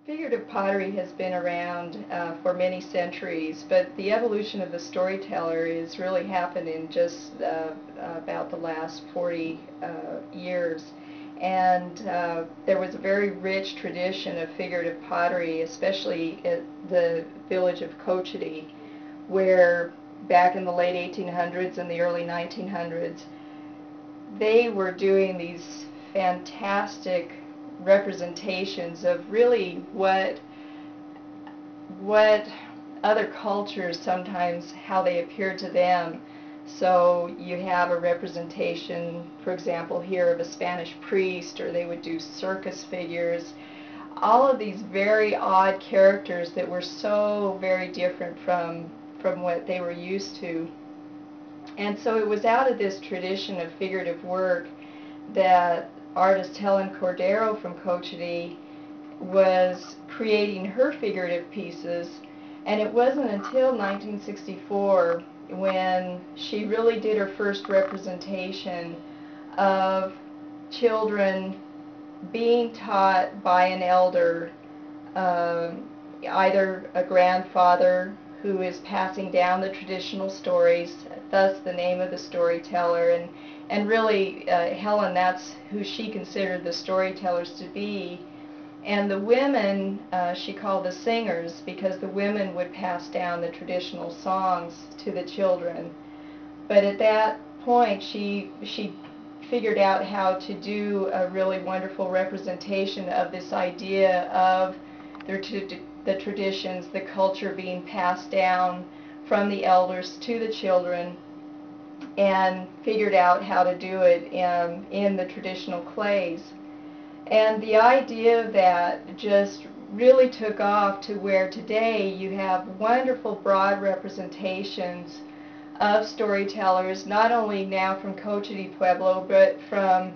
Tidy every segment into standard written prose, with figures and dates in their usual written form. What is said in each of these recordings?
Figurative pottery has been around for many centuries, but the evolution of the storyteller has really happened in just about the last 40 years. And there was a very rich tradition of figurative pottery, especially at the village of Cochiti, where back in the late 1800s and the early 1900s, they were doing these fantastic representations of really what other cultures sometimes how they appeared to them. So you have a representation, for example, here of a Spanish priest, or they would do circus figures. All of these very odd characters that were so very different from what they were used to. And so it was out of this tradition of figurative work that artist Helen Cordero from Cochiti was creating her figurative pieces, and it wasn't until 1964 when she really did her first representation of children being taught by an elder, either a grandfather who is passing down the traditional stories, thus the name of the storyteller, and really Helen, that's who she considered the storytellers to be. And the women she called the singers, because the women would pass down the traditional songs to the children. But at that point she figured out how to do a really wonderful representation of this idea of the traditions, the culture being passed down from the elders to the children, and figured out how to do it in the traditional clays. And the idea of that just really took off to where today you have wonderful broad representations of storytellers, not only now from Cochiti Pueblo, but from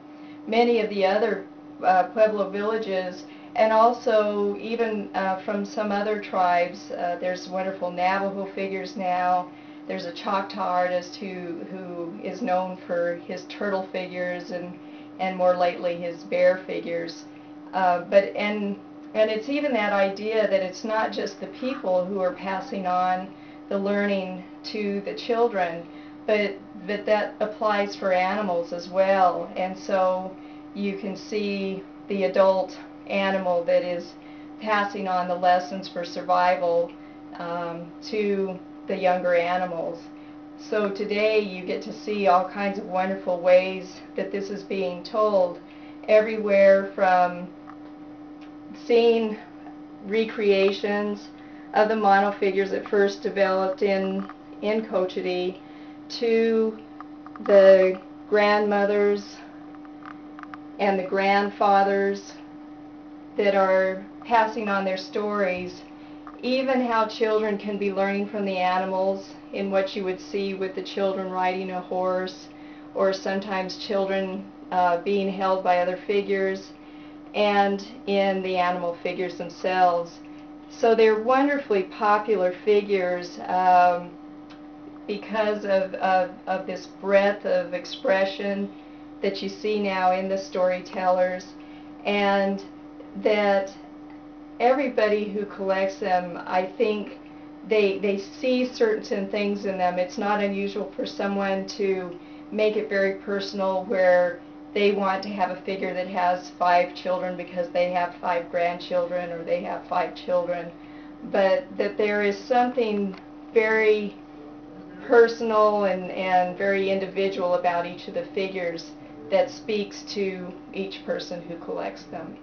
many of the other Pueblo villages, and also even from some other tribes. There's wonderful Navajo figures now. There's a Choctaw artist who is known for his turtle figures and more lately his bear figures. And it's even that idea that it's not just the people who are passing on the learning to the children, but that applies for animals as well. And so you can see the adult animal that is passing on the lessons for survival to the younger animals. So today you get to see all kinds of wonderful ways that this is being told, everywhere from seeing recreations of the mono figures that first developed in Cochiti, to the grandmothers and the grandfathers that are passing on their stories, even how children can be learning from the animals in what you would see with the children riding a horse, or sometimes children being held by other figures, and in the animal figures themselves. So they're wonderfully popular figures because of this breadth of expression that you see now in the storytellers, and that everybody who collects them, I think they see certain things in them. It's not unusual for someone to make it very personal, where they want to have a figure that has 5 children because they have 5 grandchildren, or they have 5 children, but that there is something very personal and very individual about each of the figures that speaks to each person who collects them.